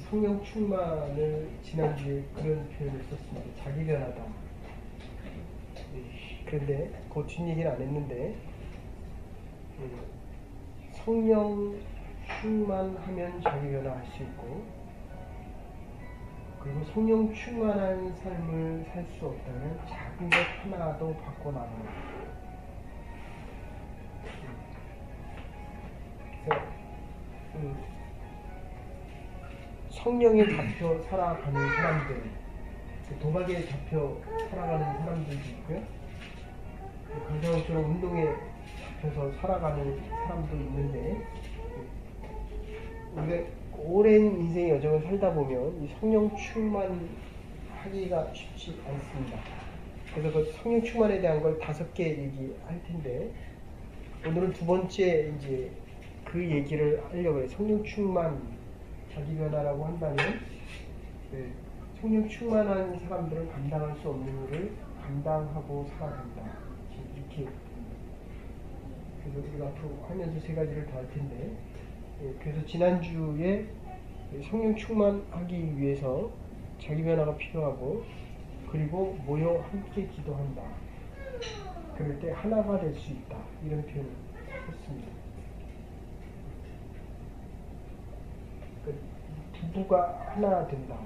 성령 충만을 지난주에 그런 표현을 썼습니다. 자기 변화다. 그런데 그 뒷얘기는 안 했는데 성령 충만하면 자기 변화할 수 있고, 그리고 성령 충만한 삶을 살 수 없다면 작은 것 하나도 바꿔나가는 거예요. 그래서 성령에 잡혀 살아가는 사람들, 도박에 잡혀 살아가는 사람들도 있고요. 강사님처럼 운동에 잡혀서 살아가는 사람도 있는데, 우리가 오랜 인생의 여정을 살다 보면 이 성령 충만하기가 쉽지 않습니다. 그래서 그 성령 충만에 대한 걸 5개 얘기할 텐데, 오늘은 두 번째 이제 그 얘기를 하려고 해요. 성령 충만, 자기 변화라고 한다면, 성령 충만한 사람들은 감당할 수 없는 일을 감당하고 살아간다. 이렇게. 그래서 우리가 앞으로 하면서 3가지를 더 할 텐데, 그래서 지난주에 성령 충만하기 위해서 자기 변화가 필요하고, 그리고 모여 함께 기도한다. 그럴 때 하나가 될 수 있다. 이런 표현을 했습니다. 부부가 하나 된다.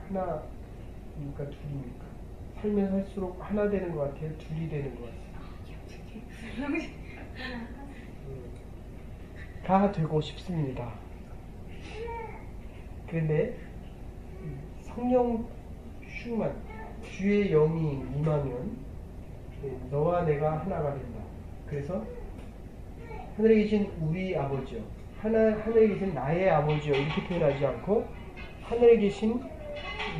하나입니까? 둘입니까? 살면 살수록 하나 되는 것 같아요? 둘이 되는 것 같아요? 다 되고 싶습니다. 그런데 성령 충만, 주의 영이 임하면 너와 내가 하나가 된다. 그래서 하늘에 계신 우리 아버지요, 하늘에 계신 나의 아버지요, 이렇게 표현하지 않고 하늘에 계신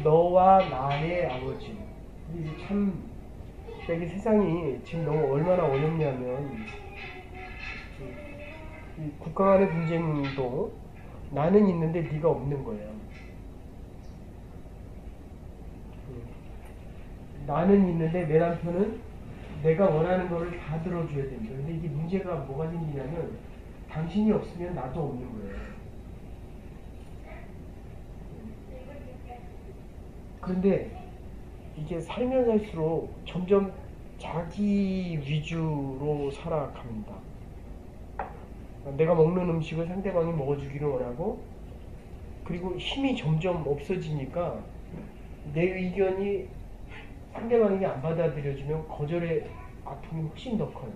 너와 나의 아버지. 이게 참, 이 세상이 지금 너무 얼마나 어렵냐면, 이 국가 간의 분쟁도 나는 있는데 네가 없는 거예요. 나는 있는데 내 남편은 내가 원하는 거를 다 들어줘야 된다. 근데 이게 문제가 뭐가 생기냐면, 당신이 없으면 나도 없는 거예요. 그런데 이게 살면 살수록 점점 자기 위주로 살아갑니다. 내가 먹는 음식을 상대방이 먹어주기를 원하고, 그리고 힘이 점점 없어지니까 내 의견이 상대방에게 안 받아들여지면 거절의 아픔이 훨씬 더 커요.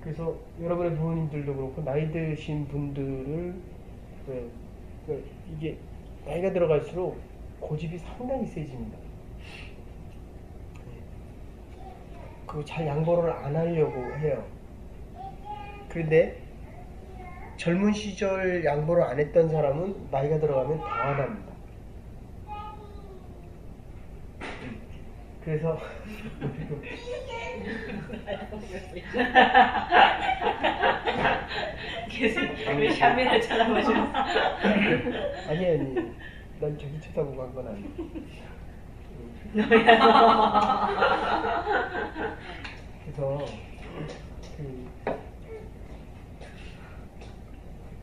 그래서 여러분의 부모님들도 그렇고 나이 드신 분들을 이게 나이가 들어갈수록 고집이 상당히 세집니다. 그거 잘 양보를 안 하려고 해요. 그런데 젊은 시절 양보를 안 했던 사람은 나이가 들어가면 더 안 합니다. 그래서 계속 왜 샤넬을 쳐다보시는? 아니 난 저기 쳐다보고 한 건 아니에요. 그래서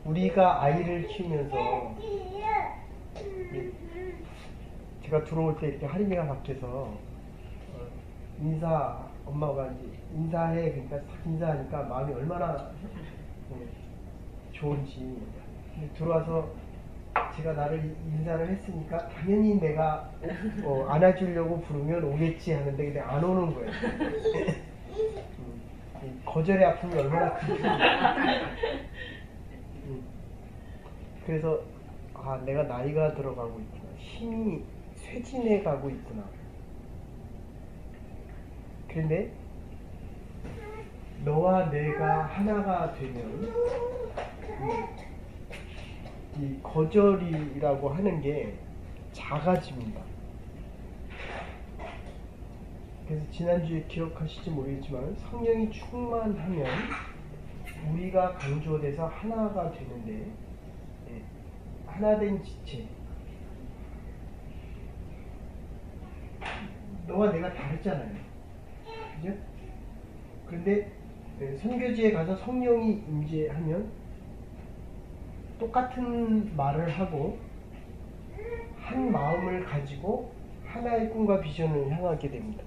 우리가 아이를 키우면서 제가 들어올 때 이렇게 할인이가 밖에서 엄마가 이제 인사해, 그러니까 딱 인사하니까 마음이 얼마나 좋은지. 들어와서 제가 나를 인사를 했으니까 당연히 내가 안아주려고 부르면 오겠지 하는데 근데 안 오는 거예요. 거절의 아픔이 얼마나 큰지. 그래서 내가 나이가 들어가고 있구나, 힘이 쇠진해 가고 있구나. 그런데 너와 내가 하나가 되면 이 거절이라고 하는 게 작아집니다. 그래서 지난주에 기억하실지 모르겠지만 성령이 충만하면 우리가 강조돼서 하나가 되는데, 하나된 지체, 너와 내가 다르잖아요. 그죠? 그런데 선교지에 가서 성령이 임재하면 똑같은 말을 하고 한 마음을 가지고 하나의 꿈과 비전을 향하게 됩니다.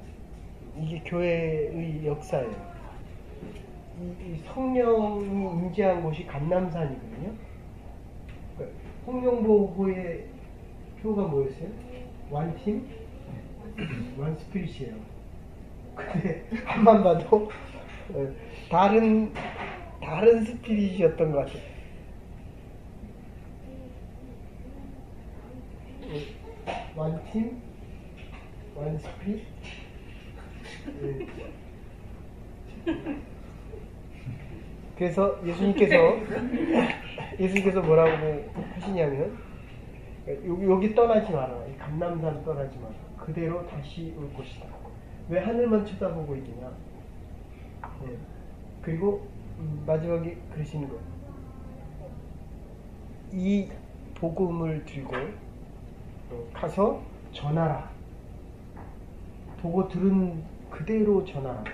이게 교회의 역사예요. 이 성령이 임재한 곳이 감람산이거든요. 홍명보호의 표가 뭐였어요? 원팀? 원스피릿이에요. 근데 한만 봐도 다른 스피릿이었던 것 같아요. 원팀? 원스피릿? 그래서 예수님께서 뭐라고 하시냐면 여기 떠나지 마라. 이 감람산 떠나지 마라. 그대로 다시 올 것이다. 왜 하늘만 쳐다보고 있느냐. 그리고 마지막에 그러시는 거. 이 복음을 들고 가서 전하라. 보고 들은 그대로 전하라.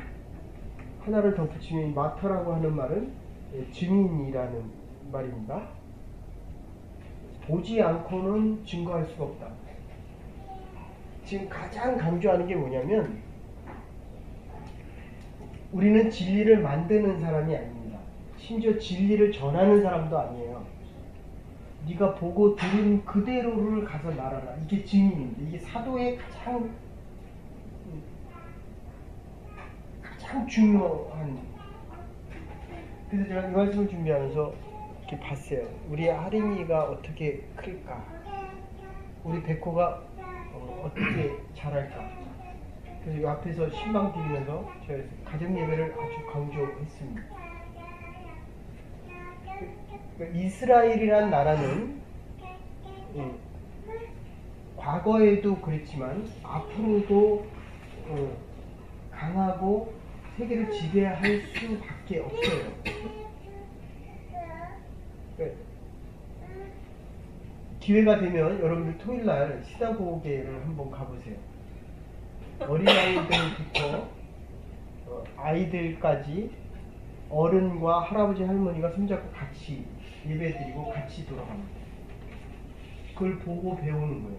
하나를 더 붙이면 마터라고 하는 말은 증인이라는 말입니다. 보지 않고는 증거할 수가 없다. 지금 가장 강조하는 게 뭐냐면 우리는 진리를 만드는 사람이 아닙니다. 심지어 진리를 전하는 사람도 아니에요. 네가 보고 들은 그대로를 가서 말하라. 이게 증인입니다. 이게 사도의 가장 중요한. 그래서 제가 이 말씀을 준비하면서 이렇게 봤어요. 우리 하림이가 어떻게 클까? 우리 백호가 어떻게 자랄까? 그래서 이 앞에서 신방 드리면서 제가 가정 예배를 아주 강조했습니다. 이스라엘이란 나라는 과거에도 그랬지만 앞으로도 강하고 세계를 지배할 수밖에 없어요. 기회가 되면 여러분들 토요일날 시나고게를 한번 가보세요. 어린아이들부터 아이들까지 어른과 할아버지 할머니가 손잡고 같이 예배드리고 같이 돌아갑니다. 그걸 보고 배우는 거예요.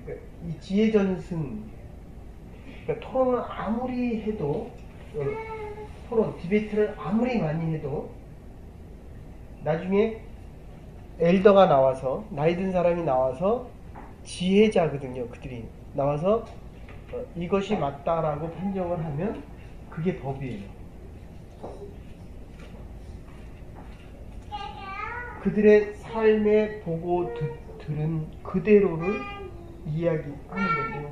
그러니까 이 지혜전승, 그러니까 토론을 아무리 해도, 디베이트를 아무리 많이 해도 나중에 엘더가 나와서, 나이 든 사람이 나와서, 지혜자거든요. 그들이 나와서 이것이 맞다라고 판정을 하면 그게 법이에요. 그들의 삶에 보고 들은 그대로를 이야기하는 거고,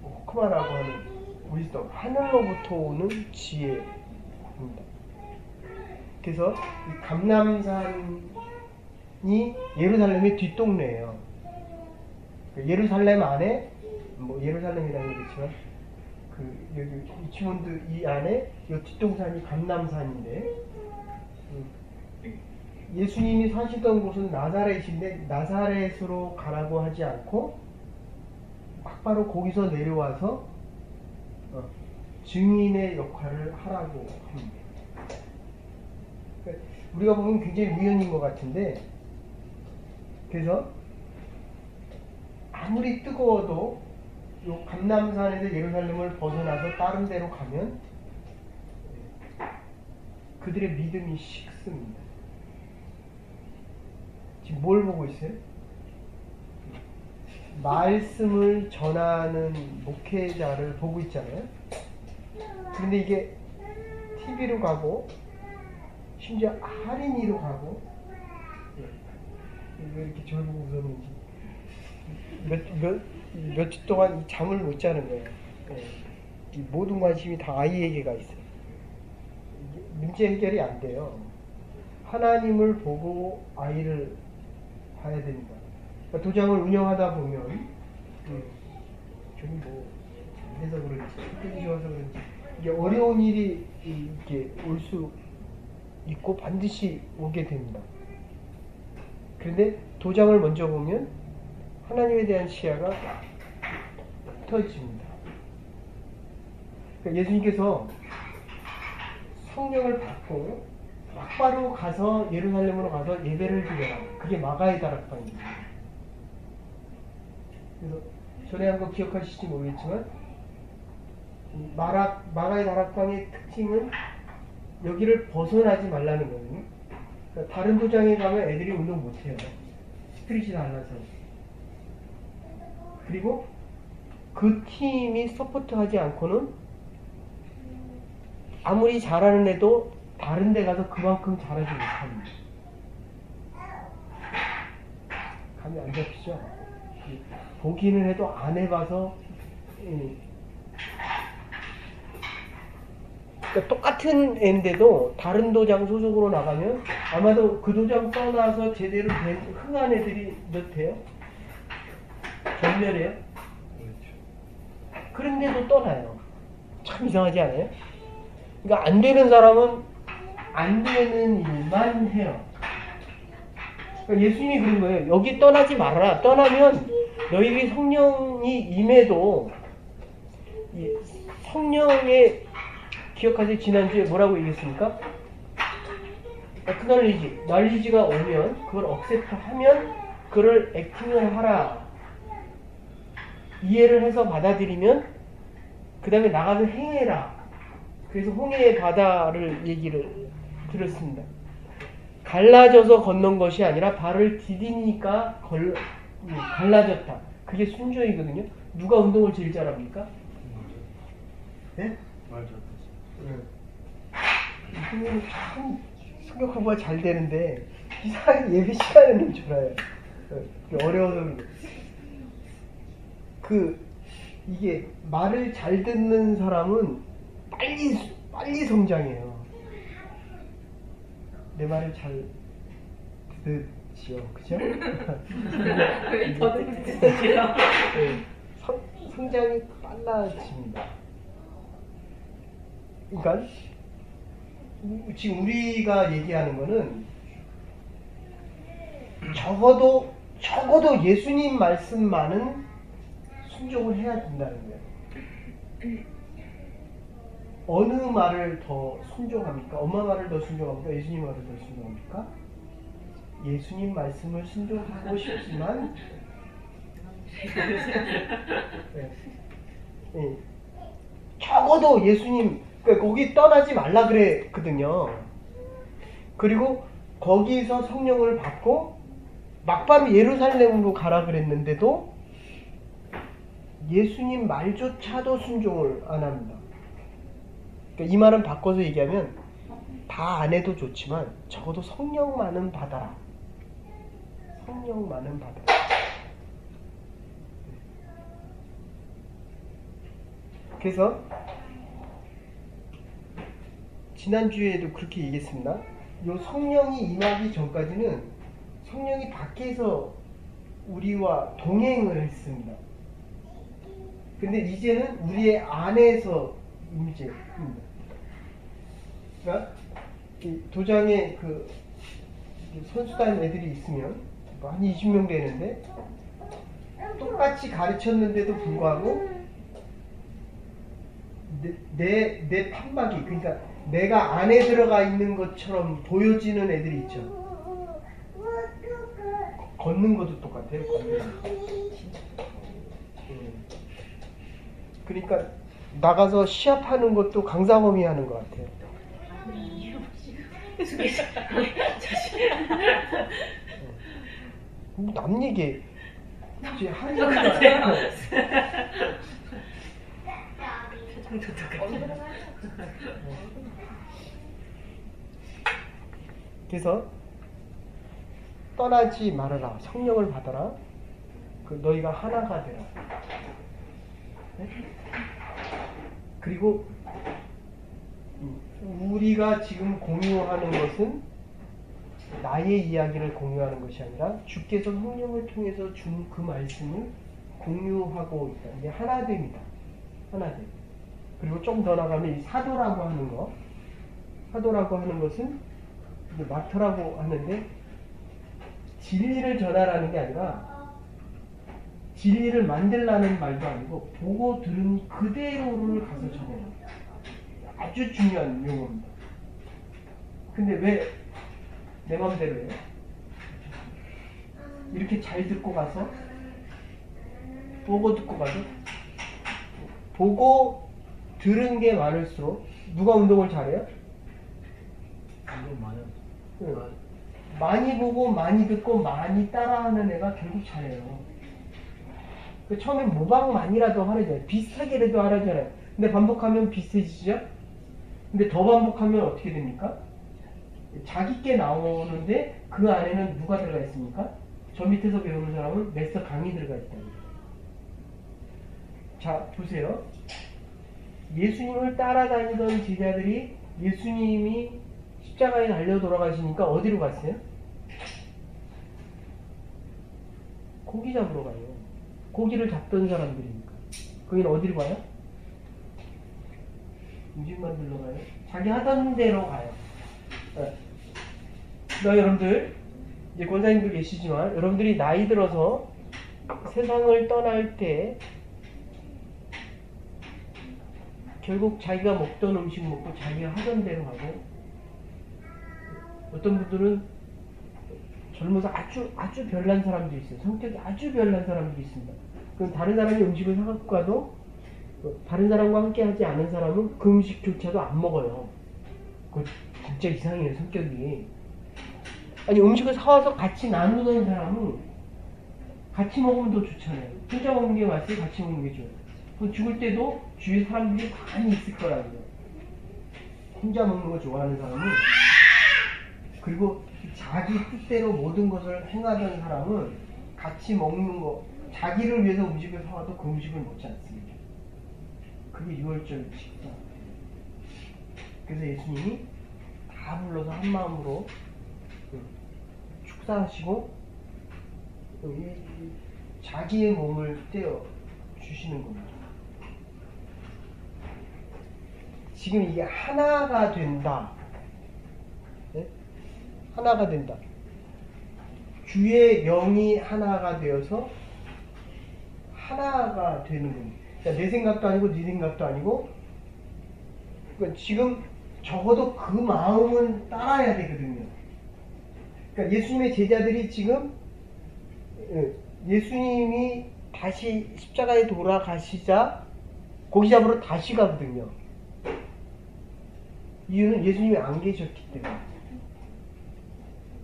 호크마라고 하는 위즈덤, 하늘로부터 오는 지혜입니다. 그래서 이 감람산이 예루살렘의 뒷동네예요. 예루살렘 안에, 예루살렘이라는 얘기지만 여기 리치몬드 이 안에 이 뒷동산이 감람산인데, 예수님이 사시던 곳은 나사렛인데 나사렛으로 가라고 하지 않고 바로 거기서 내려와서 증인의 역할을 하라고 합니다. 그러니까 우리가 보면 굉장히 우연인 것 같은데, 그래서 아무리 뜨거워도 요 감람산에서 예루살렘을 벗어나서 다른 데로 가면 그들의 믿음이 식습니다. 지금 뭘 보고 있어요? 말씀을 전하는 목회자를 보고 있잖아요. 그런데 이게 TV로 가고 심지어 할인이로 가고, 왜 이렇게 저를 보고 웃었는지 며칠 동안 잠을 못 자는 거예요. 이 모든 관심이 다 아이에게가 있어요. 문제 해결이 안 돼요. 하나님을 보고 아이를 봐야 됩니다. 그러니까 도장을 운영하다 보면 저기 해서 그런지 뜻이 좋아서 그런지 이게 어려운 일이 이렇게 올 수 있고 반드시 오게 됩니다. 그런데 도장을 먼저 보면 하나님에 대한 시야가 터집니다. 그러니까 예수님께서 성령을 받고 막바로 가서 예루살렘으로 가서 예배를 드려라. 그게 마가의 다락방입니다. 그래서 전에 한번 기억하실지 모르겠지만 마가의 다락방의 특징은 여기를 벗어나지 말라는 거예요. 그러니까 다른 도장에 가면 애들이 운동 못해요. 스트릿이 달라서. 그리고 그 팀이 서포트하지 않고는 아무리 잘하는 애도 다른 데 가서 그만큼 잘하지 못합니다. 감이 안 잡히죠? 보기는 해도 안 해봐서 그러니까 똑같은 애인데도 다른 도장 소속으로 나가면 아마도 그 도장 떠나서 제대로 된 흥한 애들이 몇 해요? 전멸해요? 그런데도 떠나요. 참 이상하지 않아요? 그러니까 안 되는 사람은 안 되는 일만 해요. 그러니까 예수님이 그런 거예요. 여기 떠나지 말아라. 떠나면 너희들이 성령이 임해도 성령의 기억하세요? 지난주에 뭐라고 얘기했습니까? 날리지가 오면 그걸 억셉트하면 그걸 액팅을 하라. 이해를 해서 받아들이면 그 다음에 나가서 행해라. 그래서 홍해의 바다를 얘기를 들었습니다. 갈라져서 건넌 것이 아니라 발을 디디니까 갈라졌다. 그게 순종이거든요. 누가 운동을 제일 잘합니까? 네? 맞아. 이분은 참 성경 공부가 잘 되는데 이상하게 예배 시간에는 졸아요. 어려워서 이게 말을 잘 듣는 사람은 빨리 성장해요. 내 말을 잘 듣지요, 그죠? 성장이 빨라집니다. 그러니까 지금 우리가 얘기하는 거는 적어도 예수님 말씀만은 순종을 해야 된다는 거예요. 어느 말을 더 순종합니까? 엄마 말을 더 순종합니까? 예수님 말을 더 순종합니까? 예수님 말씀을 순종하고 싶지만 네. 적어도 예수님 그러니까 거기 떠나지 말라 그랬거든요. 그리고 거기서 성령을 받고 막바로 예루살렘으로 가라 그랬는데도 예수님 말조차도 순종을 안 합니다. 그러니까 이 말은 바꿔서 얘기하면 다 안 해도 좋지만 적어도 성령만은 받아라. 성령만은 받아라. 그래서 지난주에도 그렇게 얘기했습니다. 요 성령이 임하기 전까지는 성령이 밖에서 우리와 동행을 했습니다. 근데 이제는 우리의 안에서 임재입니다. 그러니까 도장에 선수단 애들이 있으면 한 20명 되는데 똑같이 가르쳤는데도 불구하고 내 판막이 그러니까 내가 안에 들어가 있는 것처럼 보여지는 애들이 있죠. 걷는 것도 똑같아요. 걷는 거. 그러니까 나가서 시합하는 것도 강사범이 하는 것 같아요. 남 얘기 이제 하려는 거 같아요. 그래서 떠나지 말아라. 성령을 받아라. 너희가 하나가 되라. 네? 그리고 우리가 지금 공유하는 것은 나의 이야기를 공유하는 것이 아니라 주께서 성령을 통해서 준 그 말씀을 공유하고 있다. 이게 하나됨이다. 하나됨. 그리고 좀 더 나가면 이 사도라고 하는 거. 사도라고 하는 것은 마터라고 하는데 진리를 전하라는 게 아니라 진리를 만들라는 말도 아니고 보고 들은 그대로를 가서 전해라. 아주 중요한 용어입니다. 근데 왜 내 맘대로 해요? 이렇게 잘 듣고 가서 보고 듣고 가서 보고 들은 게 많을수록 누가 운동을 잘해요? 운동 많이 하죠. 응. 많이 보고 많이 듣고 많이 따라하는 애가 결국 잘해요. 그 처음엔 모방만이라도 하려잖아요. 비슷하게라도 하려잖아요. 근데 반복하면 비슷해지죠? 근데 더 반복하면 어떻게 됩니까? 자기 게 나오는데 그 안에는 누가 들어가 있습니까? 저 밑에서 배우는 사람은 마스터 강이 들어가 있다. 자, 보세요. 예수님을 따라다니던 제자들이 예수님이 십자가에 달려 돌아가시니까 어디로 갔어요? 고기 잡으러 가요. 고기를 잡던 사람들이니까. 거기는 어디로 가요? 음식 만들러 가요? 자기 하던 대로 가요. 네. 그러니까 여러분들, 이제 권사님도 계시지만, 여러분들이 나이 들어서 세상을 떠날 때, 결국 자기가 먹던 음식 먹고 자기가 하던 대로 하고, 어떤 분들은 젊어서 아주 별난 사람도 있어요. 성격이 아주 별난 사람도 있습니다. 그럼 다른 사람이 음식을 사갖고 가도 다른 사람과 함께 하지 않은 사람은 그 음식조차도 안 먹어요. 그거 진짜 이상해요, 성격이. 아니, 음식을 사와서 같이 나누는 사람은 같이 먹으면 더 좋잖아요. 혼자 먹는 게 맛있어요, 같이 먹는 게 좋아요. 그럼 죽을 때도 주위에 사람들이 많이 있을 거라고요. 혼자 먹는 거 좋아하는 사람은, 그리고 자기 뜻대로 모든 것을 행하던 사람은 같이 먹는 거, 자기를 위해서 음식을 사와도 그 음식을 먹지 않습니다. 그게 유월절 식사. 그래서 예수님이 다 불러서 한 마음으로 축사하시고 자기의 몸을 떼어 주시는 겁니다. 지금 이게 하나가 된다. 네? 하나가 된다. 주의 영이 하나가 되어서 하나가 되는 겁니다. 그러니까 내 생각도 아니고 네 생각도 아니고, 그러니까 지금 적어도 그 마음은 따라야 되거든요. 그러니까 예수님의 제자들이 지금 예수님이 다시 십자가에 돌아가시자 고기 잡으러 다시 가거든요. 이유는 예수님이 안 계셨기 때문에.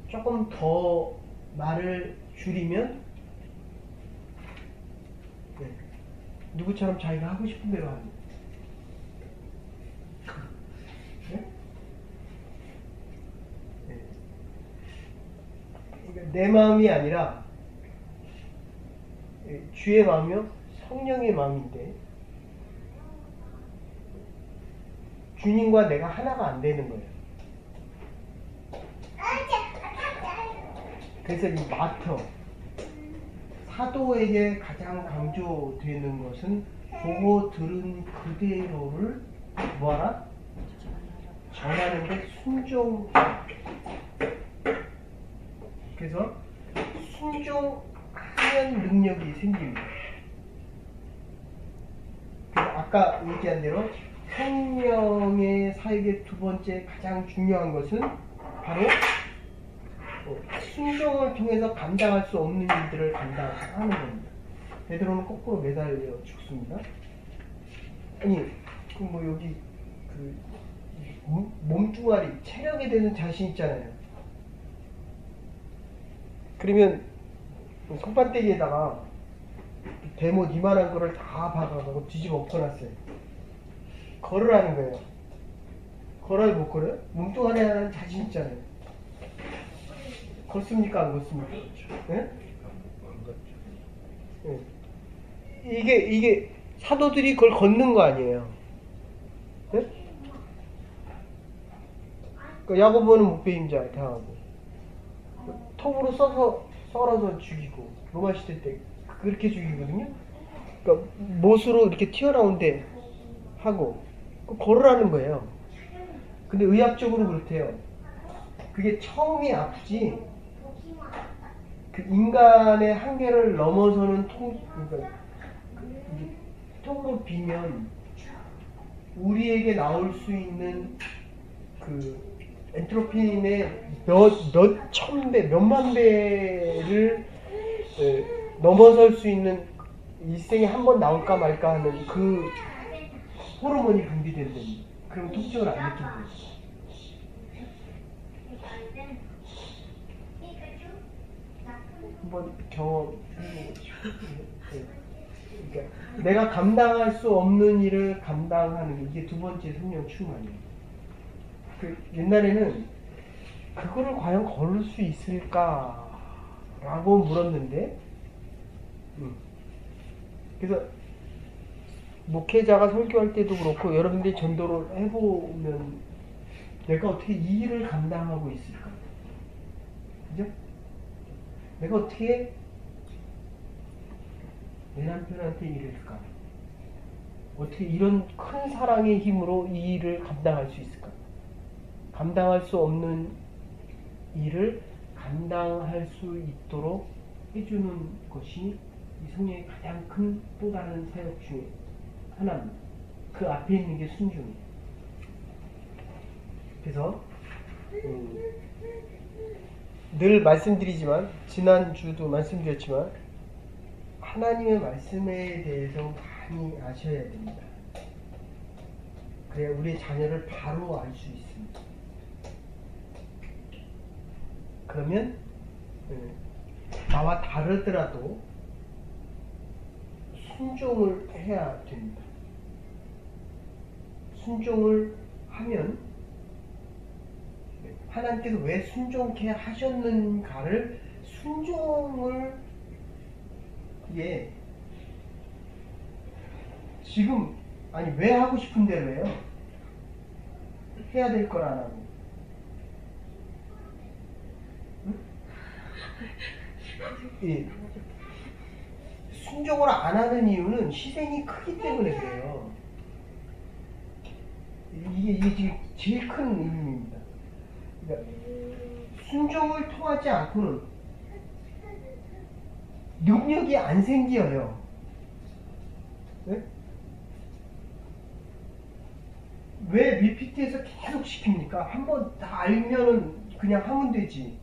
조금 더 말을 줄이면 누구처럼 자기가 하고 싶은 대로 합니다. 네? 네. 그러니까 내 마음이 아니라 주의 마음이요, 성령의 마음인데 주님과 내가 하나가 안 되는 거예요. 그래서 이 마터, 사도에게 가장 강조되는 것은 보고 들은 그대로를 뭐하라? 전하는데 순종. 그래서 순종하는 능력이 생깁니다. 그래서 아까 얘기한 대로 성령의 사역의 두 번째 가장 중요한 것은 바로 순종을 통해서 감당할 수 없는 일들을 감당하는 겁니다. 베드로는 거꾸로 매달려 죽습니다. 아니, 그럼 뭐 여기 그 몸뚱아리, 체력에 대해서 자신 있잖아요. 그러면 손판대기에다가 대못 이만한 거를 다 박아가고 뒤집어 엎어놨어요. 걸으라는 거예요. 걸어요, 못 걸어요? 몸뚱아리 하나는 자신 있잖아요. 걷습니까, 안 걷습니까? 네? 네. 이게 사도들이 그걸 걷는 거 아니에요. 네? 그 야고보는 목배임자 당하고 톱으로 썰어서 죽이고 로마 시대 때 그렇게 죽이거든요. 그러니까 못으로 이렇게 튀어나온데 하고 걸으라는 거예요. 근데 의학적으로 그렇대요. 그게 처음이 아프지 그 인간의 한계를 넘어서는 그러니까 톱으로 비면 우리에게 나올 수 있는 그 엔트로피의 몇 천배, 몇만 배를 넘어설 수 있는 일생에 한 번 나올까 말까 하는 그 호르몬이 분비된답니다. 그럼 통증을 안 느낀대요. 한번 경험해보고 싶어요. 그러니까 내가 감당할 수 없는 일을 감당하는 게 이게 두 번째 성령 충만이에요. 옛날에는 그거를 과연 걸을 수 있을까? 라고 물었는데, 그래서 목회자가 설교할 때도 그렇고 여러분들이 전도를 해보면 내가 어떻게 이 일을 감당하고 있을까? 그죠? 내가 어떻게 내 남편한테 이럴까? 어떻게 이런 큰 사랑의 힘으로 이 일을 감당할 수 있을까? 감당할 수 없는 일을 감당할 수 있도록 해주는 것이 이 성령의 가장 큰 또 다른 사역 중에 하나입니다. 그 앞에 있는 게 순종이에요. 그래서 늘 말씀드리지만 지난주도 말씀드렸지만 하나님의 말씀에 대해서 많이 아셔야 됩니다. 그래야 우리의 자녀를 바로 알 수 있습니다. 그러면 나와 다르더라도 순종을 해야 됩니다. 순종을 하면 하나님께서 왜 순종케 하셨는가를 순종을 지금 아니 왜 하고 싶은 대로 해요? 해야 될 걸 안 하고. 예. 순종을 안 하는 이유는 희생이 크기 때문에 그래요. 이게 지금 제일 큰 의미입니다. 그러니까 순종을 통하지 않고는 능력이 안 생겨요. 네? 왜 밀피트에서 계속 시킵니까? 한번 다 알면은 그냥 하면 되지.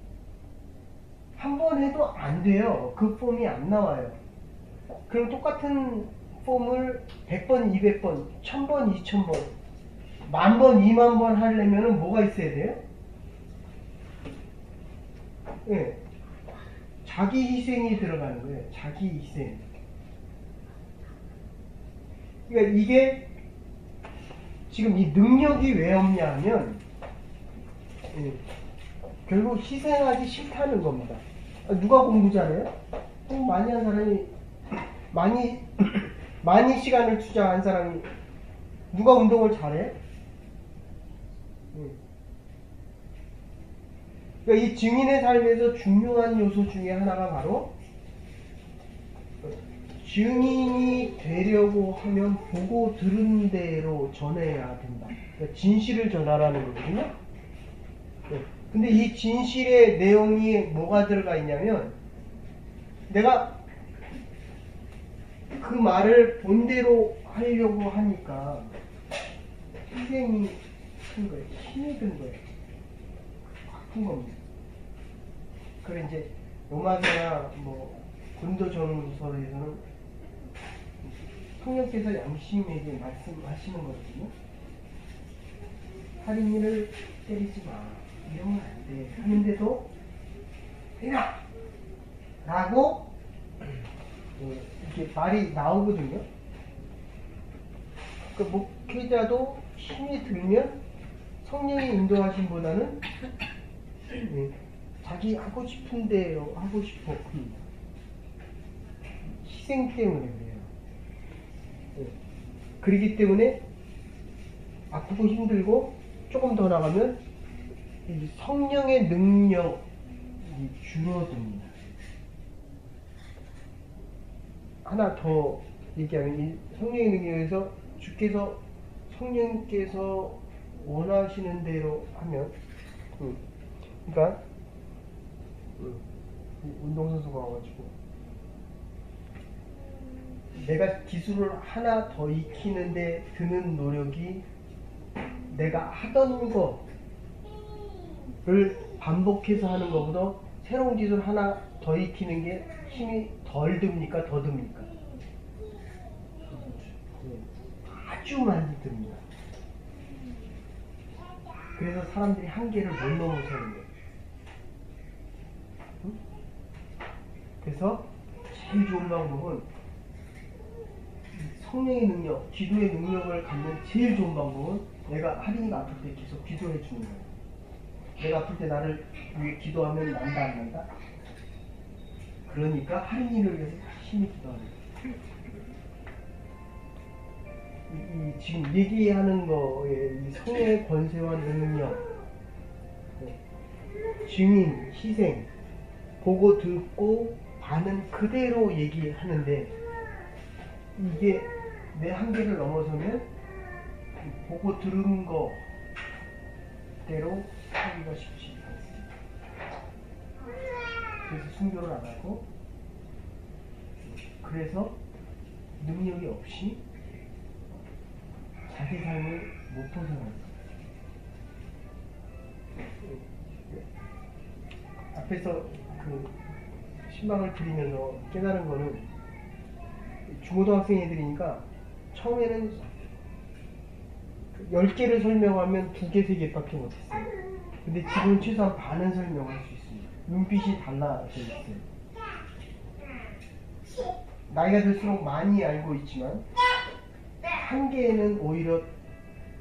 한 번 해도 안 돼요. 그 폼이 안 나와요. 그럼 똑같은 폼을 100번, 200번, 1000번, 2000번, 10,000번, 20,000번 하려면 뭐가 있어야 돼요? 네. 자기 희생이 들어가는 거예요. 자기 희생. 그러니까 이게 지금 이 능력이 왜 없냐 하면 결국 희생하기 싫다는 겁니다. 누가 공부 잘해요? 많이 한 사람이 많이 시간을 투자한 사람이 누가 운동을 잘해? 그러니까 이 증인의 삶에서 중요한 요소 중에 하나가 바로 증인이 되려고 하면 보고 들은 대로 전해야 된다. 그러니까 진실을 전하라는 거거든요. 근데 이 진실의 내용이 뭐가 들어가 있냐면 내가 그 말을 본대로 하려고 하니까 희생이 큰 거예요. 힘이 든 거예요. 큰 겁니다. 그래 이제 로마서나 뭐 고린도전서에서는 성령께서 양심에게 말씀하시는 거거든요. 살인이를 때리지 마. 이러면 안 돼. 하는데도 해라! 라고 이렇게 말이 나오거든요. 그 목회자도 힘이 들면 성령의 인도하심보다는 자기 하고 싶은 대로 하고 싶어. 희생 때문에 그래요. 그렇기 때문에 아프고 힘들고 조금 더 나가면 이 성령의 능력이 줄어듭니다. 하나 더 얘기하면 이 성령의 능력에서 주께서 성령께서 원하시는 대로 하면 그러니까 운동선수가 와가지고 내가 기술을 하나 더 익히는데 드는 노력이 내가 하던 거 반복해서 하는 것보다 새로운 기술 하나 더 익히는 게 힘이 덜 듭니까? 더 듭니까? 아주 많이 듭니다. 그래서 사람들이 한계를 못 넘어서는 거예요. 응? 그래서 제일 좋은 방법은 성령의 능력, 기도의 능력을 갖는 제일 좋은 방법은 내가 할인이가 아플 때 계속 기도해 주는 거예요. 내가 아플 때 나를 위해 기도하면 난다 안 난다? 그러니까 할인이를 위해서 열심히 기도하는 거예요. 지금 얘기하는 거에 이 성령의 권세와 능력, 증인, 희생, 보고 듣고 반응 그대로 얘기하는데 이게 내 한계를 넘어서면 보고 들은 거대로 하기가 쉽지 않습니다. 그래서 순교를 안 하고 그래서 능력이 없이 자기 삶을 못 벗어나는 거예요. 앞에서 그 신방을 드리면서 깨달은 거는 중고등학생 애들이니까 처음에는 10개를 설명하면 2개, 3개밖에 못했어요. 근데 지금은 최소한 반은 설명할 수 있습니다. 눈빛이 달라져 있어요. 나이가 들수록 많이 알고 있지만 한계에는 오히려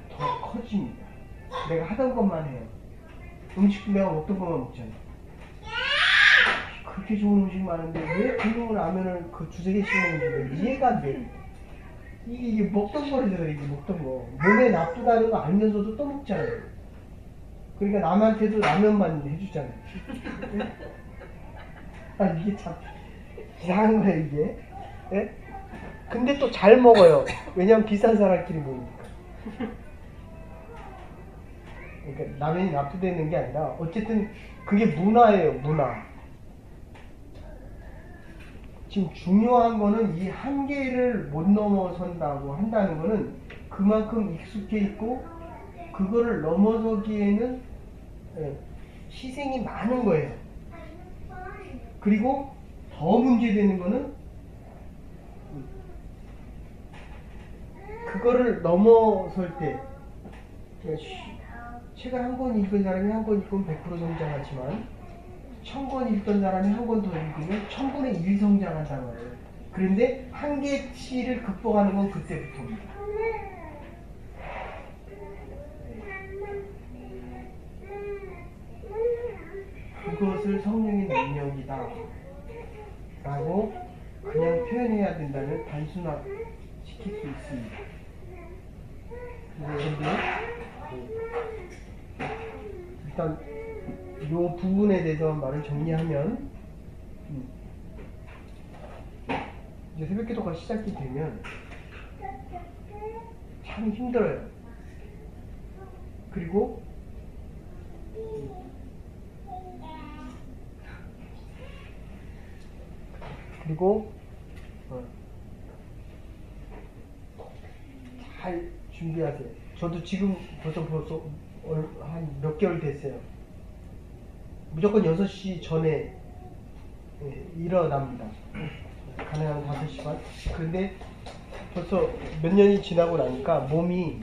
더 커집니다. 내가 하던 것만 해요. 음식도 내가 먹던 것만 먹잖아요. 그렇게 좋은 음식 많은데 왜 굶으면 라면을 그 2-3개씩 먹는지 이해가 안 돼. 이게 먹던 거래잖아요. 이게 먹던 거. 몸에 나쁘다는 거 알면서도 또 먹잖아요. 그러니까 남한테도 라면만 해주잖아요. 아 이게 참 이상한 거예요 이게. 네? 근데 또 잘 먹어요. 왜냐면 비싼 사람끼리 모이니까. 그러니까 라면이 나쁘다는 게 아니라 어쨌든 그게 문화예요. 문화. 지금 중요한 거는 이 한계를 못 넘어선다고 한다는 거는 그만큼 익숙해 있고 그거를 넘어서기에는 희생이 많은 거예요. 그리고 더 문제되는 거는 그거를 넘어설 때 책을 한 권 읽은 사람이 한 권 읽으면 100% 성장하지만 1000권 읽던 사람이 한 권 더 읽으면 1000분의 1 성장한다는 거예요. 그런데 한계치를 극복하는 건 그때부터입니다. 그것을 성령의 능력이다 라고 그냥 표현해야 된다면 단순화시킬 수 있습니다. 그런데 일단 이 부분에 대해서 말을 정리하면 이제 새벽기도가 시작이 되면 참 힘들어요. 그리고 잘 준비하세요. 저도 지금 벌써 한 몇 개월 됐어요. 무조건 6시 전에 일어납니다. 가능하면 5시 반. 그런데 벌써 몇 년이 지나고 나니까 몸이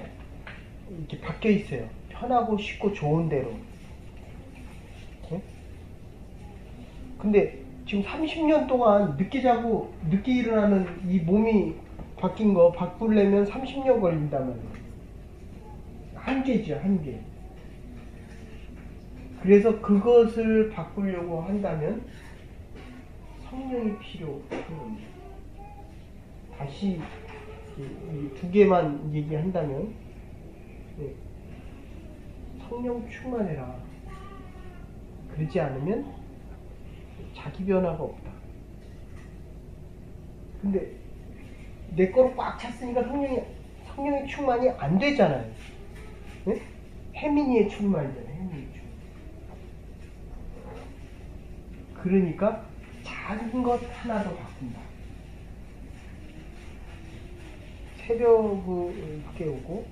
이렇게 바뀌어 있어요. 편하고 쉽고 좋은 대로. 근데 지금 30년 동안 늦게 자고 늦게 일어나는 이 몸이 바뀐 거 바꾸려면 30년 걸린단 말이에요. 한계죠, 한계. 그래서 그것을 바꾸려고 한다면 성령이 필요한 겁니다. 다시 이 2개만 얘기한다면 성령 충만해라. 그러지 않으면 자기 변화가 없다. 근데 내 거로 꽉 찼으니까 성령의 충만이 안 되잖아요. 네? 혜민이의 충만이잖아요. 혜민이의 충만. 그러니까 작은 것 하나도 바꾼다. 새벽을 깨우고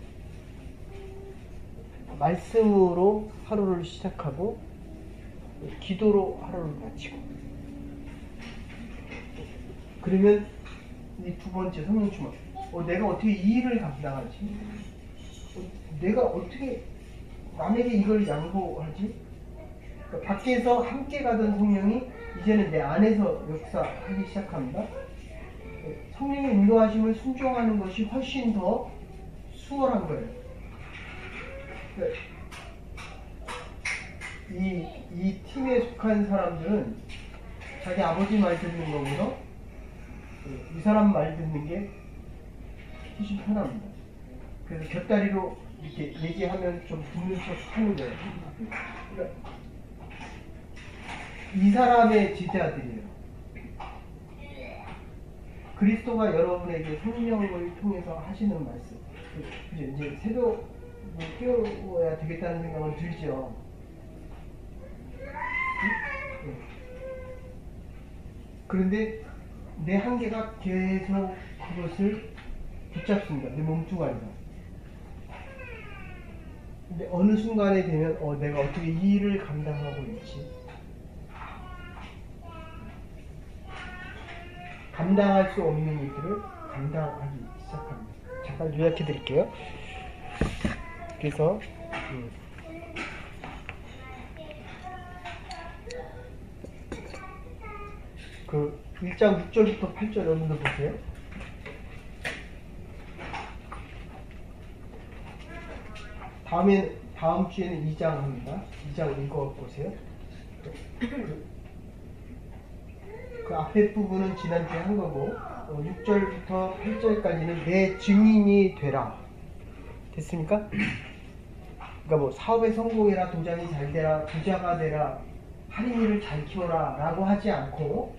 말씀으로 하루를 시작하고 기도로 하루를 마치고, 그러면 이 두 번째 성령 충만. 내가 어떻게 이 일을 감당하지? 내가 어떻게 남에게 이걸 양보하지? 그러니까 밖에서 함께 가던 성령이 이제는 내 안에서 역사하기 시작합니다. 성령의 인도하심을 순종하는 것이 훨씬 더 수월한 거예요. 그러니까 이 팀에 속한 사람들은 자기 아버지 말 듣는 거보다 이 사람 말 듣는 게 훨씬 편합니다. 그래서 곁다리로 이렇게 얘기하면 좀 듣는 척 하는 거예요. 그러니까 이 사람의 제자들이에요. 그리스도가 여러분에게 성령을 통해서 하시는 말씀. 그죠? 이제 새벽 깨워야 되겠다는 생각은 들죠. 네. 그런데 내 한계가 계속 그것을 붙잡습니다. 내 몸뚱아리가. 근데 어느 순간에 되면 내가 어떻게 이 일을 감당하고 있지? 감당할 수 없는 일들을 감당하기 시작합니다. 잠깐 요약해 드릴게요. 그래서 그 1장 6절부터 8절 여러분들 보세요. 다음 주에는 2장 합니다. 2장 읽어 보세요. 그 앞에 부분은 지난주에 한 거고 6절부터 8절까지는 내 증인이 되라. 됐습니까? 그러니까 뭐 사업에 성공해라, 도장이 잘 되라, 부자가 되라, 할인이를 잘 키워라 라고 하지 않고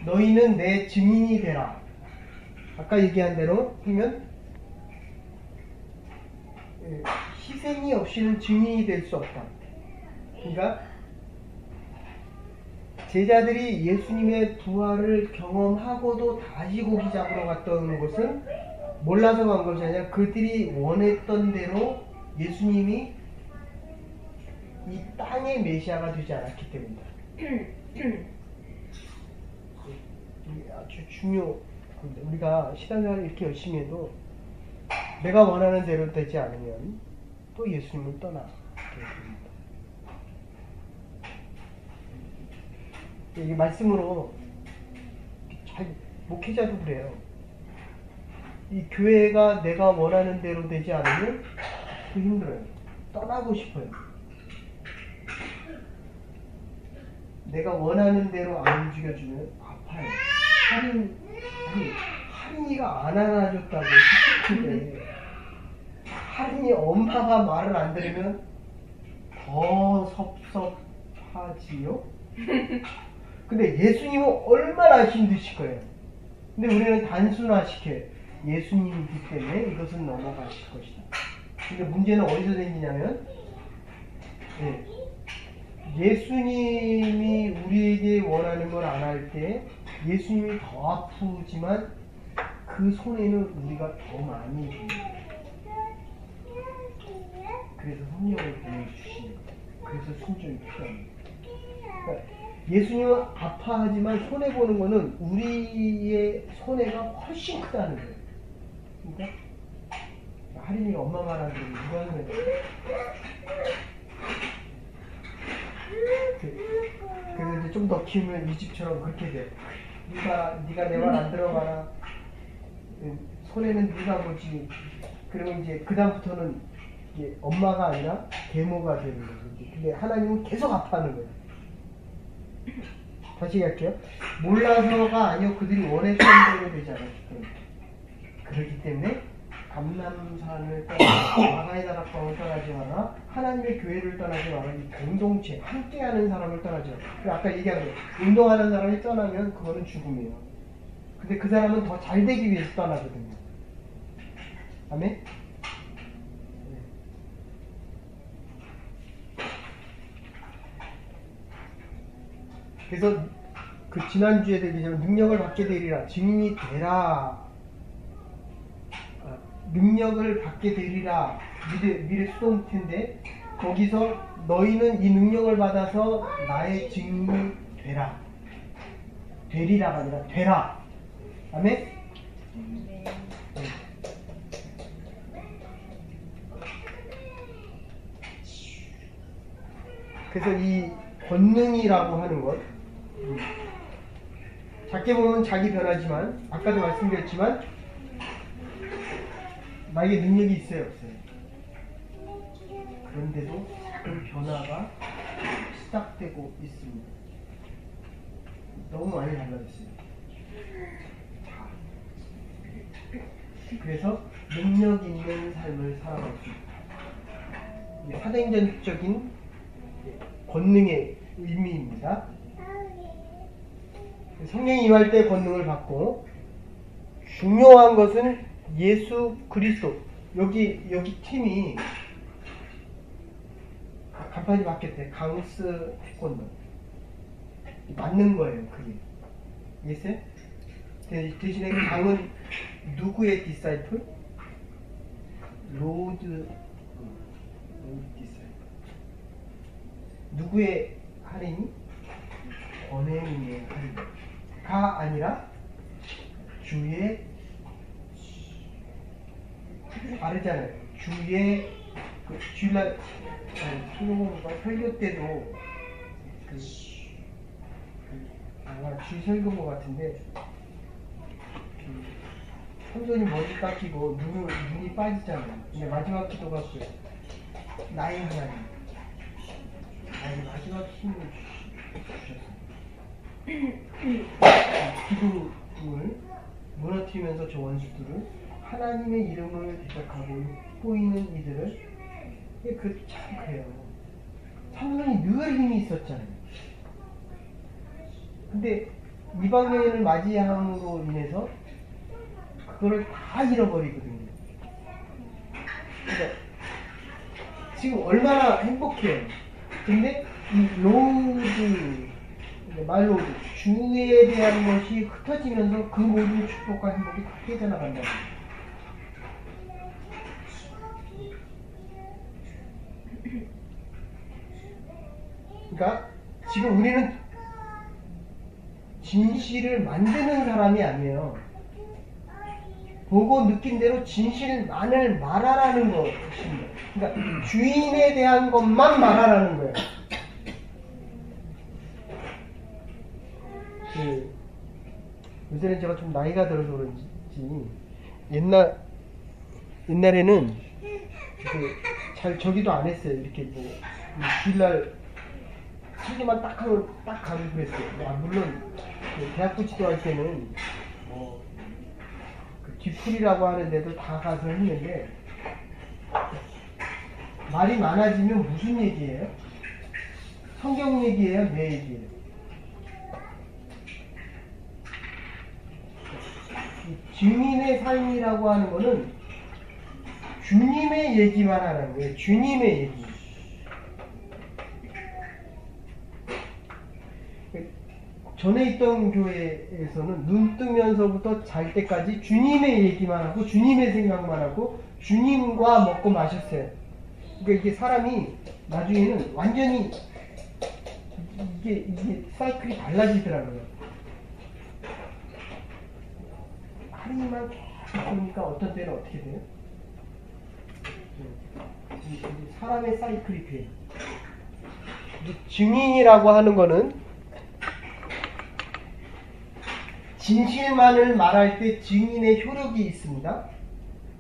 너희는 내 증인이 되라. 아까 얘기한 대로 하면 희생이 없이는 증인이 될 수 없다. 그러니까 제자들이 예수님의 부활을 경험하고도 다시 고기 잡으러 갔던 것은 몰라서 간 것이 아니라 그들이 원했던 대로 예수님이 이 땅의 메시아가 되지 않았기 때문이다. 아주 중요합니다. 우리가 신앙생활을 이렇게 열심히 해도 내가 원하는 대로 되지 않으면 또 예수님을 떠나게 됩니다. 이 말씀으로 잘 목회자도 그래요. 이 교회가 내가 원하는 대로 되지 않으면 또 힘들어요. 떠나고 싶어요. 내가 원하는 대로 안 움직여주면 아파요. 할인이가 안 안아줬다고 싶은데 할인이 엄마가 말을 안 들으면 더 섭섭하지요? 근데 예수님은 얼마나 힘드실 거예요. 근데 우리는 단순화시켜요. 예수님이기 때문에 이것은 넘어가실 것이다. 근데 문제는 어디서 생기냐면 예수님이 우리에게 원하는 걸 안 할 때 예수님이 더 아프지만 그 손해는 우리가 더 많이 줍니다. 그래서 성령을 보내주시는 거예요. 그래서 순종이 필요합니다. 그러니까 예수님은 아파하지만 손해보는 거는 우리의 손해가 훨씬 크다는 거예요. 그러니까 할인이가 엄마 말 안 들으면 누가 손해가 그래서 이제 좀 더 키우면 이 집처럼 그렇게 돼. 네가 내 말 안 들어봐라. 손해는 네가 보지. 그러면 이제 그 다음부터는 이제 엄마가 아니라 계모가 되는 거죠. 근데 하나님은 계속 아파하는 거예요. 다시 할게요. 몰라서가 아니요, 그들이 원했던 대로 되지 않았기 때문에. 그렇기 때문에 감람산을 떠나지 마라, 마가의 다락방을 떠나지 마라, 하나님의 교회를 떠나지 마라, 이 공동체, 함께하는 사람을 떠나지 마라. 아까 얘기한 거예요. 운동하는 사람이 떠나면 그거는 죽음이에요. 근데 그 사람은 더 잘 되기 위해서 떠나거든요. 아멘? 그래서 그 지난주에 얘기했지만 능력을 받게 되리라, 증인이 되라, 능력을 받게 되리라 미래 수동 텐데 거기서 너희는 이 능력을 받아서 나의 증인이 되라. 되리라가 아니라 되라. 아멘? 그래서 이 권능이라고 하는 것, 작게 보면 자기 변화지만, 아까도 말씀드렸지만 나에게 능력이 있어요, 없어요? 그런데도 그 변화가 시작되고 있습니다. 너무 많이 달라졌어요. 그래서 능력 있는 삶을 살아갈 수 있다. 사도행전적인 권능의 의미입니다. 성령이 임할 때 권능을 받고, 중요한 것은 예수 그리스도. 여기 팀이 간판이 바뀌었대. 강스 태권도. 맞는 거예요, 그게. 이해했어요? 대신에 강은 누구의 디사이플? 로드 디사이플. 누구의 할인이? 권행의 할인가 아니라 주의, 다르잖아요. 주의 주일날 설교 때도 아마 주 설교인 것 같은데, 성전이 머리 깎이고 눈이 빠지잖아요. 근데 마지막 기도가 나의 하나님, 나의 마지막 힘을 주셨어요. 기도를 무너뜨리면서 저 원수들을 하나님의 이름을 대적하고 보이는 이들을, 참 그래요. 성전이 늘 힘이 있었잖아요. 근데 이방인을 맞이함으로 인해서 그거를 다 잃어버리거든요. 그러니까 지금 얼마나 행복해요. 근데 이 로드, 말로드, 주에 대한 것이 흩어지면서 그 모든 축복과 행복이 다 깨져나간다. 그러니까 지금 우리는 진실을 만드는 사람이 아니에요. 보고 느낀 대로 진실만을 말하라는 것입니다. 그러니까 주인에 대한 것만 말하라는 거예요. 요새는 제가 좀 나이가 들어서 그런지 옛날에는 잘 저기도 안 했어요. 이렇게 주일날 설교만 딱 하고 딱 가고 그랬어요. 물론 대학교 지도할 때는 뒤풀이라고 하는 데도 다 가서 했는데, 말이 많아지면 무슨 얘기예요? 성경 얘기예요? 내 얘기예요? 증인의 삶이라고 하는 거는 주님의 얘기만 하는 거예요. 주님의 얘기. 전에 있던 교회에서는 눈 뜨면서부터 잘 때까지 주님의 얘기만 하고 주님의 생각만 하고 주님과 먹고 마셨어요. 그러니까 이게 사람이 나중에는 완전히 이게 사이클이 달라지더라고요. 하루만 계속 보니까 어떤 때는 어떻게 돼요? 사람의 사이클이 돼요. 증인이라고 하는 거는 진실만을 말할 때 증인의 효력이 있습니다.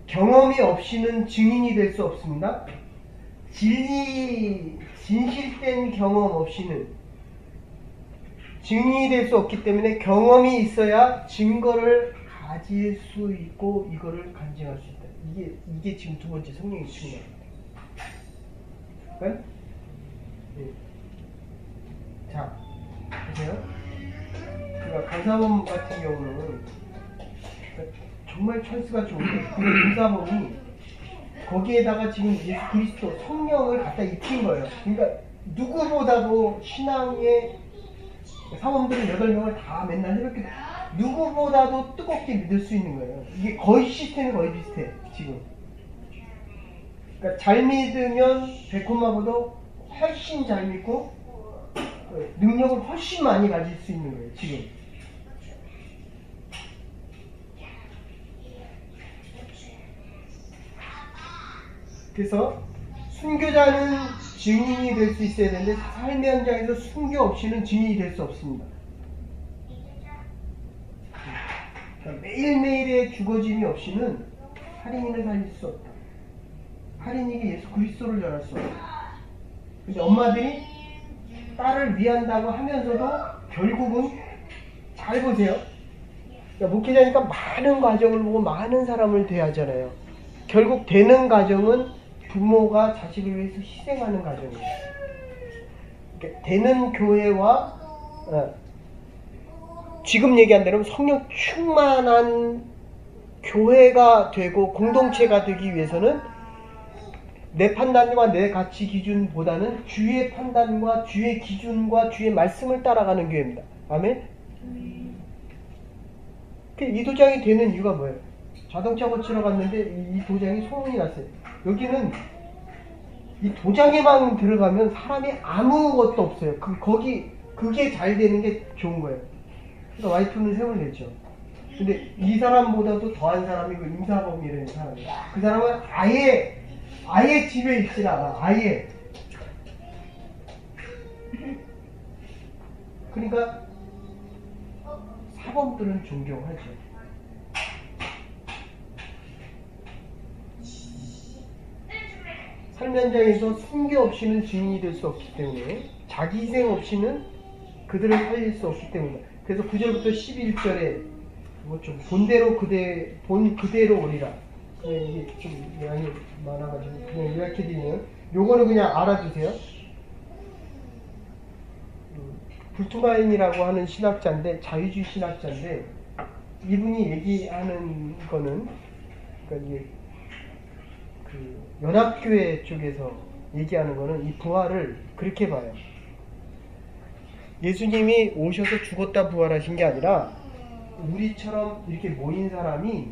경험이 없이는 증인이 될 수 없습니다. 진실된 경험 없이는 증인이 될 수 없기 때문에 경험이 있어야 증거를 가질 수 있고 이거를 간증할 수 있다. 이게 지금 두 번째 성령의 측면입니다. 자, 보세요. 그러니까 강사범 같은 경우는 정말 찬스가 좋은데, 그 강사범이 거기에다가 지금 예수 그리스도 성령을 갖다 입힌 거예요. 그러니까 누구보다도 신앙의 사범들은 8명을 다 맨날 이렇게 누구보다도 뜨겁게 믿을 수 있는 거예요. 이게 거의 시스템이 거의 비슷해 지금. 그러니까 잘 믿으면 베코마보다 훨씬 잘 믿고 능력을 훨씬 많이 가질 수 있는 거예요. 지금. 그래서 순교자는 증인이 될 수 있어야 되는데 삶의 현장에서 순교 없이는 증인이 될 수 없습니다. 그러니까 매일매일의 죽어짐이 없이는 할인이는 살릴 수 없다. 할인이가 예수 그리스도를 전할 수 없다. 근데 엄마들이 딸을 위한다고 하면서도 결국은 잘 보세요. 그러니까 목회자니까 많은 과정을 보고 많은 사람을 대하잖아요. 결국 되는 과정은 부모가 자식을 위해서 희생하는 과정이에요. 그러니까 되는 교회와 지금 얘기한 대로 성령 충만한 교회가 되고 공동체가 되기 위해서는 내 판단과 내 가치 기준보다는 주의 판단과 주의 기준과 주의 말씀을 따라가는 교회입니다. 아멘? 이 도장이 되는 이유가 뭐예요? 자동차 고치러 갔는데 이 도장이 소문이 났어요. 여기는 이 도장에만 들어가면 사람이 아무것도 없어요. 그게 잘 되는 게 좋은 거예요. 그러니까 와이프는 세월 냈죠. 근데 이 사람보다도 더한 사람이 그 임사범이라는 사람이에요. 그 사람은 아예 집에 있질 않아. 아예. 그러니까 사범들은 존경하죠. 삶 현장에서 순교 없이는 증인이 될 수 없기 때문에 자기 희생 없이는 그들을 살릴 수 없기 때문입니다. 그래서 9절부터 11절에 뭐 좀 본대로 그대로 오리라. 이게 좀 양이 많아가지고 그냥 요약해드리면 요거는 그냥 알아두세요. 불투마인이라고 하는 신학자인데 자유주의 신학자인데 이분이 얘기하는 거는 그러니까 이게 그 연합교회 쪽에서 얘기하는 거는 이 부활을 그렇게 봐요. 예수님이 오셔서 죽었다 부활하신 게 아니라 우리처럼 이렇게 모인 사람이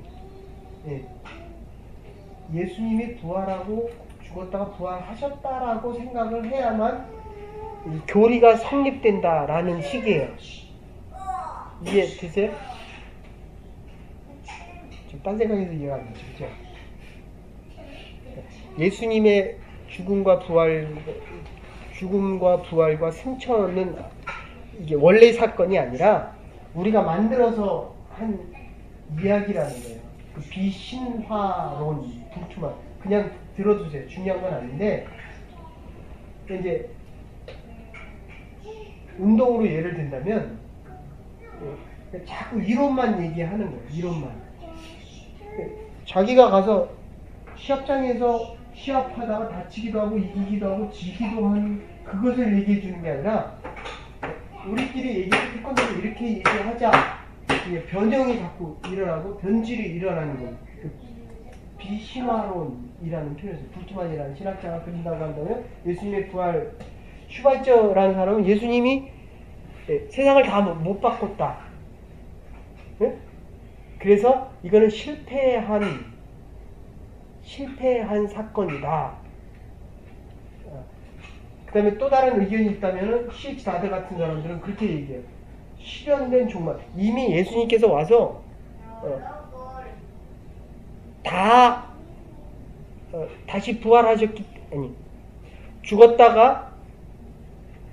예수님이 부활하고 죽었다가 부활하셨다라고 생각을 해야만 이 교리가 성립된다라는 식이에요. 이해되세요? 좀 딴 생각해서 이해가 안 되죠. 그죠? 예수님의 죽음과 부활과 승천은 이게 원래 사건이 아니라 우리가 만들어서 한 이야기라는 거예요. 그 비신화론, 불투만 그냥 들어주세요. 중요한 건 아닌데 이제 운동으로 예를 든다면 자꾸 이론만 얘기하는 거예요. 이론만. 자기가 가서 시합장에서 시합하다가 다치기도 하고 이기기도 하고 지기도 하는 그것을 얘기해 주는 게 아니라 우리끼리 얘기할 건데 이렇게 얘기하자. 변형이 자꾸 일어나고 변질이 일어나는 거예요. 비신화론이라는 표현이에요. 불투만이라는 신학자가 그린다고 한다면 예수님의 부활 슈발처라는 사람은 예수님이 세상을 다 못 바꿨다. 네? 그래서 이거는 실패한 사건이다. 그 다음에 또 다른 의견이 있다면 C.H. 다드 같은 사람들은 그렇게 얘기해요. 실현된 종말. 이미 예수님께서 와서 다시 부활하셨기 아니 죽었다가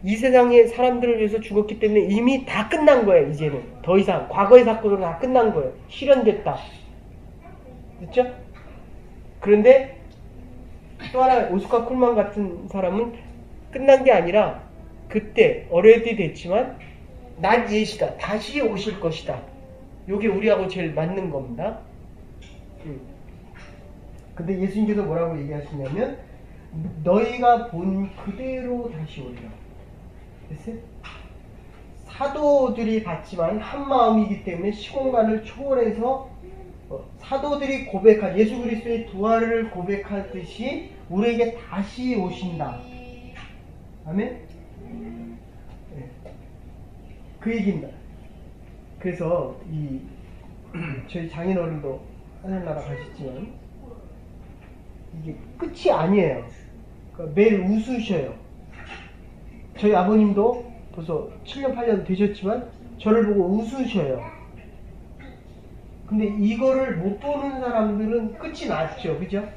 이 세상의 사람들을 위해서 죽었기 때문에 이미 다 끝난 거예요. 이제는 더 이상 과거의 사건으로 다 끝난 거예요. 실현됐다. 그렇죠? 그런데 또 하나 오스카 쿨만 같은 사람은 끝난 게 아니라 그때 already 됐지만 난 예시다. 다시 오실 것이다. 요게 우리하고 제일 맞는 겁니다. 근데 예수님께서 뭐라고 얘기하시냐면 너희가 본 그대로 다시 오리라. 됐어요? 사도들이 봤지만 한 마음이기 때문에 시공간을 초월해서 사도들이 고백한 예수 그리스도의 부활을 고백하듯이 우리에게 다시 오신다. 아멘? 네. 그 얘기입니다. 그래서 저희 장인어른도 하늘나라 가셨지만 이게 끝이 아니에요. 그러니까 매일 웃으셔요. 저희 아버님도 벌써 7년, 8년 되셨지만 저를 보고 웃으셔요. 근데 이거를 못 보는 사람들은 끝이 났죠. 그죠?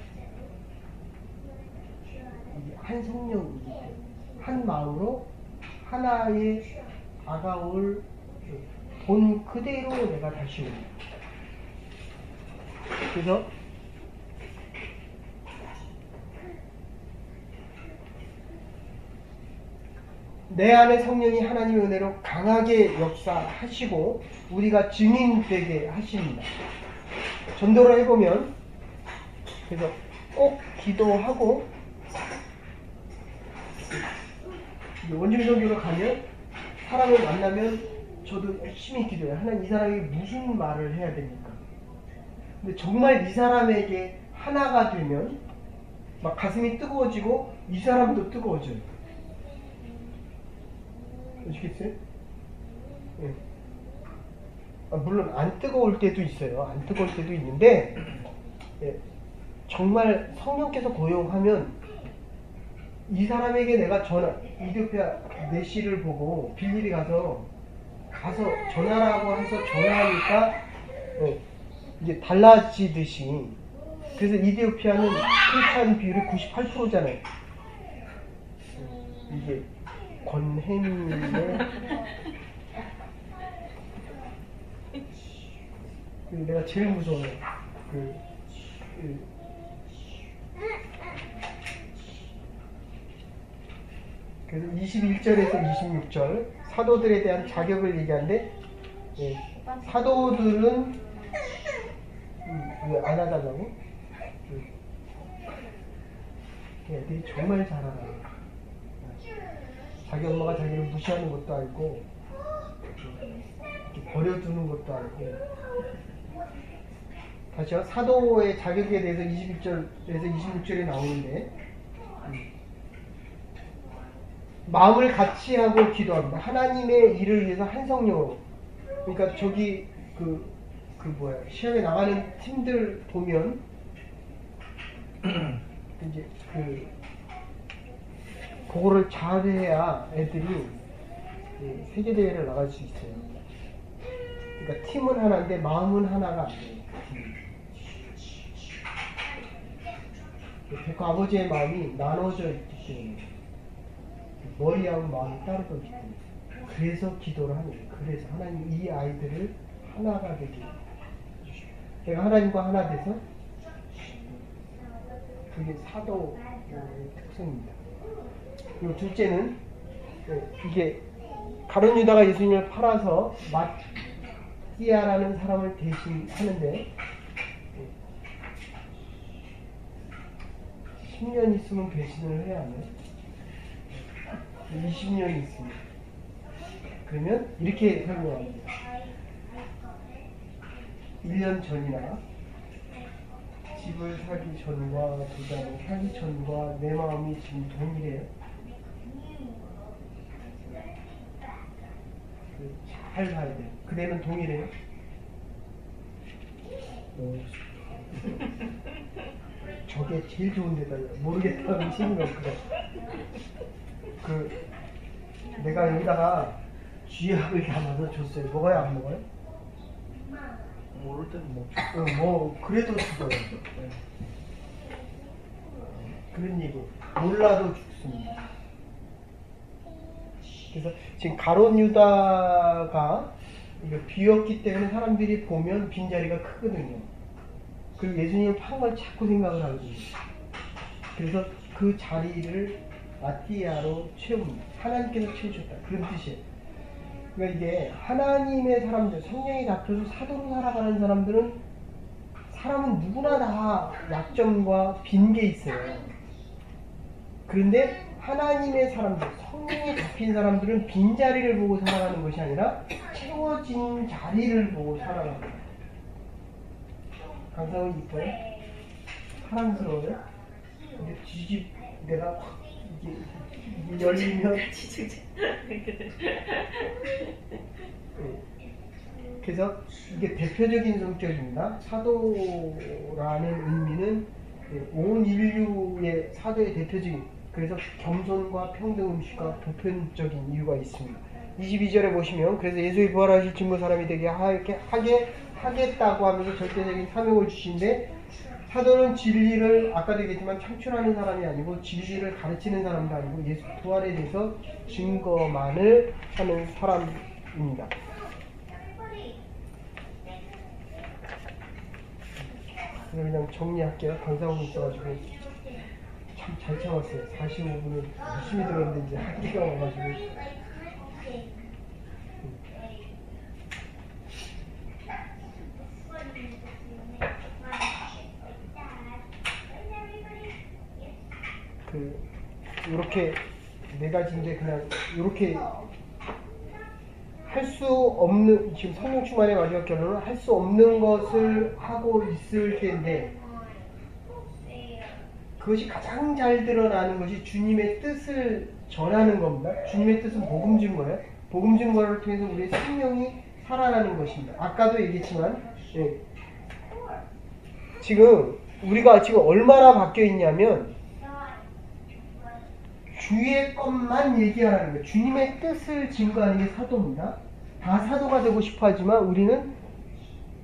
한 성령이기 때문에 한 마음으로 하나의 다가올 본 그대로 내가 다시 옵니다. 그래서 내 안에 성령이 하나님의 은혜로 강하게 역사하시고 우리가 증인되게 하십니다. 전도를 해보면 그래서 꼭 기도하고 원주민 선교로 가면 사람을 만나면 저도 열심히 기도해요. 하나님 이 사람이 무슨 말을 해야 됩니까? 근데 정말 이 사람에게 하나가 되면 막 가슴이 뜨거워지고 이 사람도 뜨거워져요. 아시겠어요? 예. 물론 안 뜨거울 때도 있어요. 안 뜨거울 때도 있는데 예. 정말 성령께서 고용하면 이 사람에게 내가 이디오피아 내시를 보고 빌립이 가서 전하라고 해서 전하니까 이게 달라지듯이 그래서 이디오피아는 크리스찬 비율이 98%잖아요. 이게 권혜민의 내가 제일 무서워요. 그래서 21절에서 26절 사도들에 대한 자격을 얘기하는데 사도들은 왜 안 하달라고? 애들이 정말 잘하더라고요. 자기 엄마가 자기를 무시하는 것도 알고 버려두는 것도 알고. 다시요. 사도의 자격에 대해서 21절에서 26절에 나오는데 마음을 같이 하고 기도합니다. 하나님의 일을 위해서 한 성령으로. 그러니까 저기 시험에 나가는 팀들 보면 이제 그거를 잘해야 애들이 세계 대회를 나갈 수 있어요. 그러니까 팀은 하나인데 마음은 하나가 아니에요. 그 아버지의 마음이 나눠져 있기 때문에 머리하고 마음이 따로 있기 때문에 그래서 기도를 하는 거예요. 그래서 하나님 이 아이들을 하나가 되게 해주시고 내가 하나님과 하나 돼서 그게 사도의 특성입니다. 그리고 둘째는 이게 가룟 유다가 예수님을 팔아서 마띠아라는 사람을 대신하는데 10년 있으면 배신을 해야 하네. 20년이 있습니다. 그러면 이렇게 설명합니다. 1년 전이나 집을 사기 전과 도장을 사기 전과 내 마음이 지금 동일해요. 잘 봐야 돼요. 그대는 동일해요. 저게 제일 좋은 데다 모르겠다는 친구가 없거든. 내가 여기다가 쥐약을 담아서 줬어요. 먹어요, 안 먹어요? 모를 때는 먹죠. 뭐 그래도 죽어요. 네. 그런 얘기. 몰라도 죽습니다. 그래서 지금 가룟 유다가 비었기 때문에 사람들이 보면 빈자리가 크거든요. 그리고 예수님을 판 걸 자꾸 생각을 하거든요. 그래서 그 자리를 마띠아로 채웁니다. 하나님께서 채우셨다. 그런 뜻이에요. 그러니까 이게 하나님의 사람들, 성령이 잡혀서 사도로 살아가는 사람들은 사람은 누구나 다 약점과 빈 게 있어요. 그런데 하나님의 사람들, 성령이 잡힌 사람들은 빈자리를 보고 살아가는 것이 아니라 채워진 자리를 보고 살아갑니다. 강상은 이뻐요? 사랑스러워요? 근데 내가 확 이게 열리면 그래서 이게 대표적인 성격입니다. 사도라는 의미는 온 인류의 사도의 대표적인, 그래서 겸손과 평등 음식과 보편적인 이유가 있습니다. 22절에 보시면, 그래서 예수의 부활하실 증거 사람이 되게 하겠다고 하면서 절대적인 사명을 주시는데, 사도는 진리를 아까도 얘기했지만 창출하는 사람이 아니고 진리를 가르치는 사람도 아니고 예수 부활에 대해서 증거만을 하는 사람입니다. 그냥 정리할게요. 강사하고 있어가지고 참 잘 참았어요. 45분을 열심히 들었는데 이제 학기가 와가지고. 이렇게 네 가지인데 그냥 이렇게 할 수 없는, 지금 성령 충만의 마지막 결론은 할 수 없는 것을 하고 있을 텐데, 그것이 가장 잘 드러나는 것이 주님의 뜻을 전하는 겁니다. 주님의 뜻은 복음 증거예요. 복음 증거를 통해서 우리의 생명이 살아나는 것입니다. 아까도 얘기했지만, 지금 우리가 지금 얼마나 바뀌어 있냐면, 주의 것만 얘기하라는 거예요. 주님의 뜻을 증거하는 게 사도입니다. 다 사도가 되고 싶어 하지만 우리는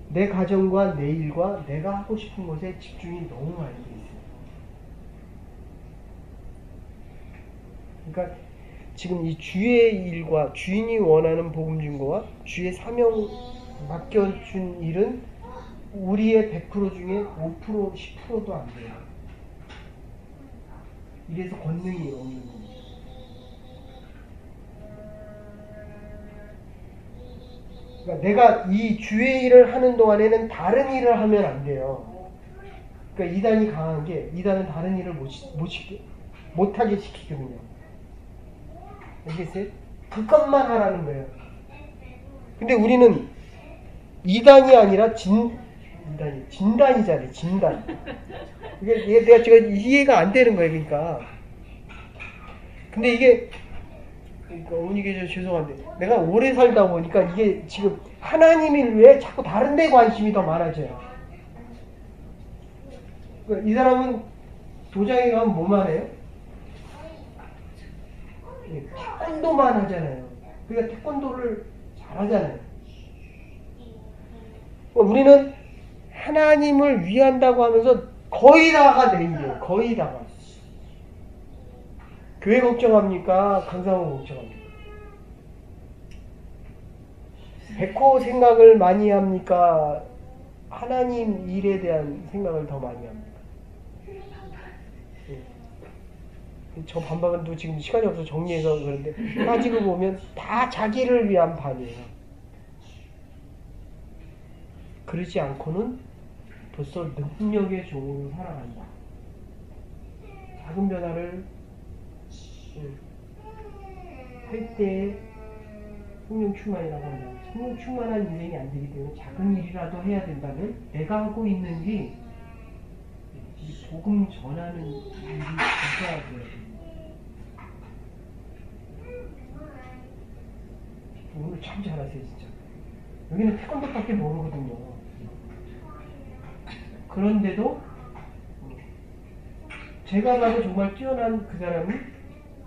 내 가정과 내 일과 내가 하고 싶은 것에 집중이 너무 많이 돼 있어요. 그러니까 지금 이 주의 일과 주인이 원하는 복음 증거와 주의 사명 맡겨준 일은 우리의 100% 중에 5%, 10%도 안 돼요. 이래서 권능이 없는 겁니다. 그러니까 내가 이 주의 일을 하는 동안에는 다른 일을 하면 안 돼요. 그러니까 이단이 강한 게, 이단은 다른 일을 못하게 시키거든요. 알겠어요? 그것만 하라는 거예요. 근데 우리는 이단이 아니라 진단이잖아요. 진단. 이게 내가 지금 이해가 안 되는 거예요. 그러니까. 근데 이게, 그러니까 어머니 계셔서 죄송한데, 내가 오래 살다 보니까 이게 지금 하나님이 왜 자꾸 다른 데 관심이 더 많아져요. 그러니까 이 사람은 도장에 가면 뭐만 해요? 태권도만 하잖아요. 그러니까 태권도를 잘하잖아요. 우리는 하나님을 위한다고 하면서 거의 다가 내일이에요. 거의 다가. 교회 걱정합니까? 강사원 걱정합니까? 백호 생각을 많이 합니까? 하나님 일에 대한 생각을 더 많이 합니까? 저 반박은 지금 시간이 없어서 정리해서 그런데 따지고 보면 다 자기를 위한 반이에요. 그러지 않고는 벌써 능력의 종으로 살아간다. 작은 변화를 할 때 성령 충만이라고 한다. 성령 충만한 인생이 안 되기 때문에 작은 일이라도 해야 된다면 내가 하고 있는 게 복음 전하는 일이 있어야 돼요. 오늘 참 잘하세요, 진짜. 여기는 태권도밖에 모르거든요. 그런데도 제가 봐도 정말 뛰어난 그 사람이,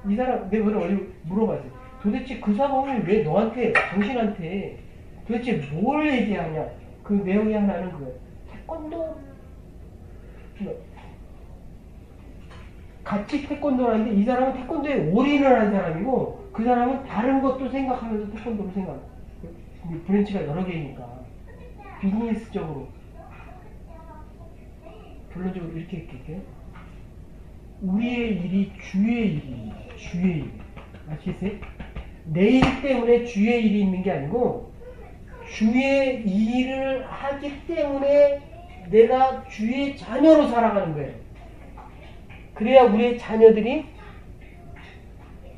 이 사람, 내가 어디 물어봤어요. 도대체 그 사람이 왜 너한테, 당신한테 도대체 뭘 얘기하냐? 그 내용이 하나는 그거예요. 태권도, 같이 태권도를 하는데 이 사람은 태권도에 올인을 한 사람이고 그 사람은 다른 것도 생각하면서 태권도를 생각해요. 브랜치가 여러 개니까 비즈니스적으로. 결론적으로 이렇게 얘기할게요. 우리의 일이 주의 일입니다. 주의 일. 아시겠어요? 내 일 때문에 주의 일이 있는 게 아니고 주의 일을 하기 때문에 내가 주의 자녀로 살아가는 거예요. 그래야 우리의 자녀들이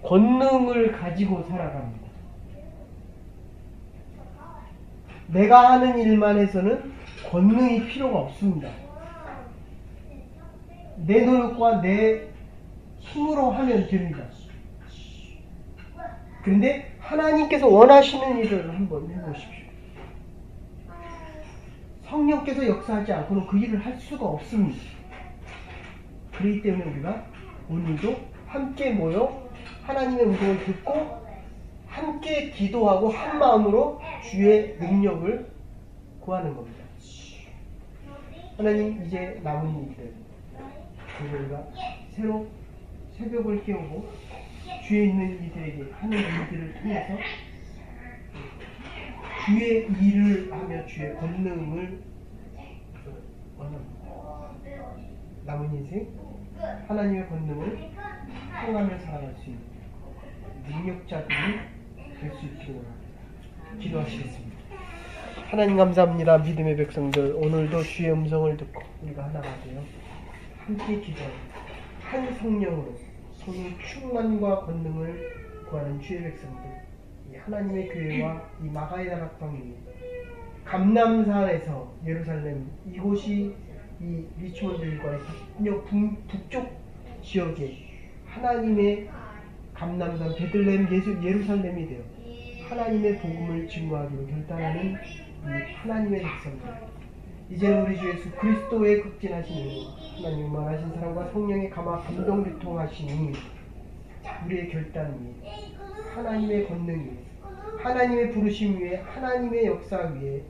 권능을 가지고 살아갑니다. 내가 하는 일만 해서는 권능이 필요가 없습니다. 내 노력과 내 힘으로 하면 됩니다. 그런데 하나님께서 원하시는 일을 한번 해보십시오. 성령께서 역사하지 않고는 그 일을 할 수가 없습니다. 그렇기 때문에 우리가 오늘도 함께 모여 하나님의 음성을 듣고 함께 기도하고 한 마음으로 주의 능력을 구하는 겁니다. 하나님, 이제 남은 일들 그래서 우리가 새로 새벽을 깨우고 주에 있는 이들에게 하는 일들을 통해서 주의 일을 하며 주의 권능을 원합니다. 남은 인생 하나님의 권능을 행하며 살아갈 수 있는 능력자들이 될 수 있기를 원합니다. 기도하시겠습니다. 하나님 감사합니다. 믿음의 백성들, 오늘도 주의 음성을 듣고 우리가 하나가 되어 함께 기도하고 한 성령으로 성령 충만과 권능을 구하는 주의 백성들, 이 하나님의 교회와 이 마가의 다락방이 감람산에서 예루살렘 이곳이 이 리치몬드일과의 북쪽 지역에 하나님의 감람산 베들레헴 예루살렘이 되어 하나님의 복음을 증거하기로 결단하는 이 하나님의 백성들, 이제 우리 주 예수 그리스도의 극진하시는 하나님 만하신 사랑과 성령의 감화 감동 교통하시니 우리의 결단 위에 하나님의 권능 위에 하나님의 부르심 위에 하나님의 역사 위에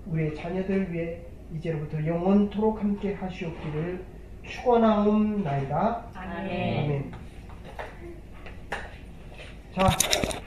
우리의 자녀들 위에 이제로부터 영원토록 함께 하시옵기를 축원하옵나이다. 아멘. 아멘. 자.